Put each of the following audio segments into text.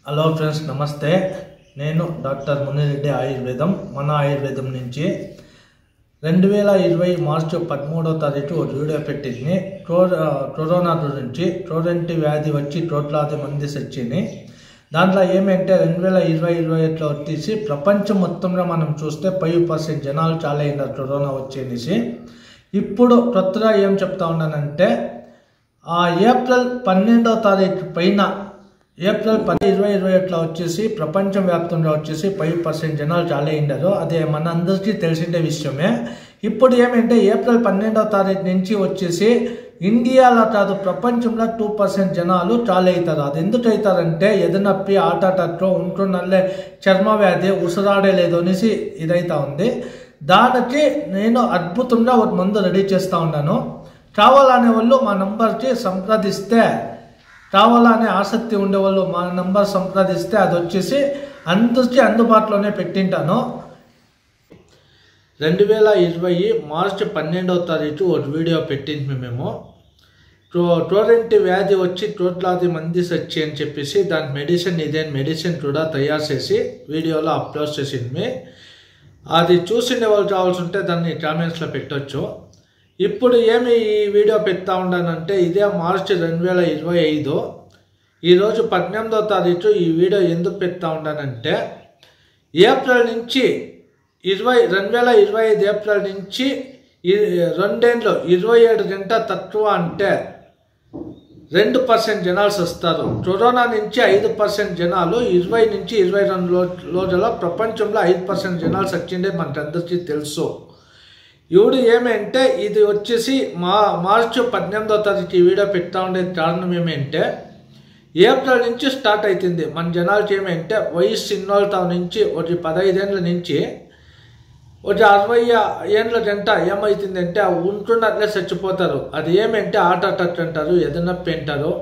Hello friends, నమస్తే. నేను doctor Munireddy ఆయుర్వేదం. మన ఆయుర్వేదం నుంచి 2020 మార్చి 13వ తారీఖు ఒక వీడియో పెట్టింది. కరోనా గురించి టోరెంట్ వ్యాధి వచ్చి కోట్లాది మంది చచ్చింది. దాంట్లో ఏమంటే 2020 వచ్చేసి ప్రపంచం మొత్తంలో మనం చూస్తే 5% జనాలు చాలా అయినారు కరోనా వచ్చేసి. ఇప్పుడు కొత్తగా ఏం చెప్తా ఉన్నానంటే ఏప్రిల్ 12వ తారీఖు పైన ఏప్రిల్ 2021 వచ్చేసి ప్రపంచం వ్యాప్తంగా వచ్చేసి 5% జనాలు చాలా అయినారు. అదే మన అందరికీ తెలిసిండే విషయమే. ఇప్పుడు ఏమంటే ఏప్రిల్ 12వ తారీఖు నుంచి వచ్చేసి ఇండియాలో కాదు ప్రపంచంలో 2% జనాలు చాలా అవుతారు. అది ఎందుకు అవుతారంటే ఎదనొప్పి, హార్ట్ అటాక్, ఉంటున్నల్లే చర్మ వ్యాధి, ఉసరాడే లేదు అనేసి ఇదైతా ఉంది. దానికి నేను అద్భుతంగా ఒక మందు రెడీ చేస్తూ ఉన్నాను. కావాలనే వాళ్ళు మా నంబర్కి సంప్రదిస్తే, కావాలనే ఆసక్తి ఉండేవాళ్ళు మా నంబర్ సంప్రదిస్తే అది వచ్చేసి అందరికీ అందుబాటులోనే పెట్టింటాను. 2020 మార్చి 12వ తారీఖు ఒక వీడియో పెట్టింది మేము. టోరెంట్ వ్యాధి వచ్చి కోట్లాది మంది చచ్చి అని చెప్పేసి దాని మెడిసిన్ మెడిసిన్ కూడా తయారు చేసి వీడియోలో అప్లోడ్ చేసింది. అది చూసిన వాళ్ళు కావాల్సి ఉంటే దాన్ని కామెంట్స్లో పెట్టవచ్చు. ఇప్పుడు ఏమి ఈ వీడియో పెడతా ఉన్నానంటే ఇదే మార్చి 2025. ఈరోజు 18వ తారీఖు. ఈ వీడియో ఎందుకు పెడతా ఉన్నానంటే ఏప్రిల్ నుంచి 2025 ఏప్రిల్ నుంచి 2 ఏళ్ళు 27 గంటల తక్కువ అంటే 2% జనాలు వస్తారు. కరోనా నుంచి 5% జనాలు 20 నుంచి 22 రోజుల ప్రపంచంలో 5% జనాలు చచ్చిండే మనకందరికీ తెలుసు. ఇప్పుడు ఏమంటే ఇది వచ్చేసి మార్చి 18వ తారీఖు ఈ వీడియో పెడతా ఉండేది కారణం ఏమంటే ఏప్రిల్ నుంచి స్టార్ట్ అవుతుంది. మన జనాలకి ఏమంటే వయసు ఇన్నోళ్ళ నుంచి ఒక 15 ఏళ్ళ నుంచి ఒక 60 ఏళ్ళ గంట ఏమవుతుందంటే ఉంటున్నట్లే చచ్చిపోతారు. అది ఏమంటే హార్ట్ అటాక్ అంటారు, ఎదనొప్పి అంటారు.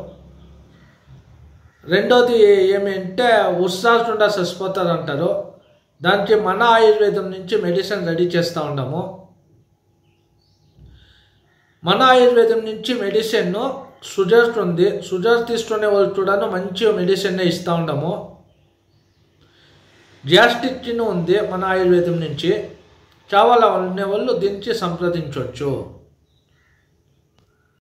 రెండోది ఏమంటే ఉత్సాహంగా చచ్చిపోతారు అంటారు. దానికి మన ఆయుర్వేదం నుంచి మెడిసిన్ రెడీ చేస్తూ ఉన్నాము. మన ఆయుర్వేదం నుంచి మెడిసిన్ షుగర్ ఉంది. షుగర్ తీసుకునే వాళ్ళు కూడా మంచి మెడిసిన్ ఇస్తూ ఉంటాము. గ్యాస్ట్రిక్ ఉంది మన ఆయుర్వేదం నుంచి. కావాలనే వాళ్ళు దీనికి సంప్రదించవచ్చు.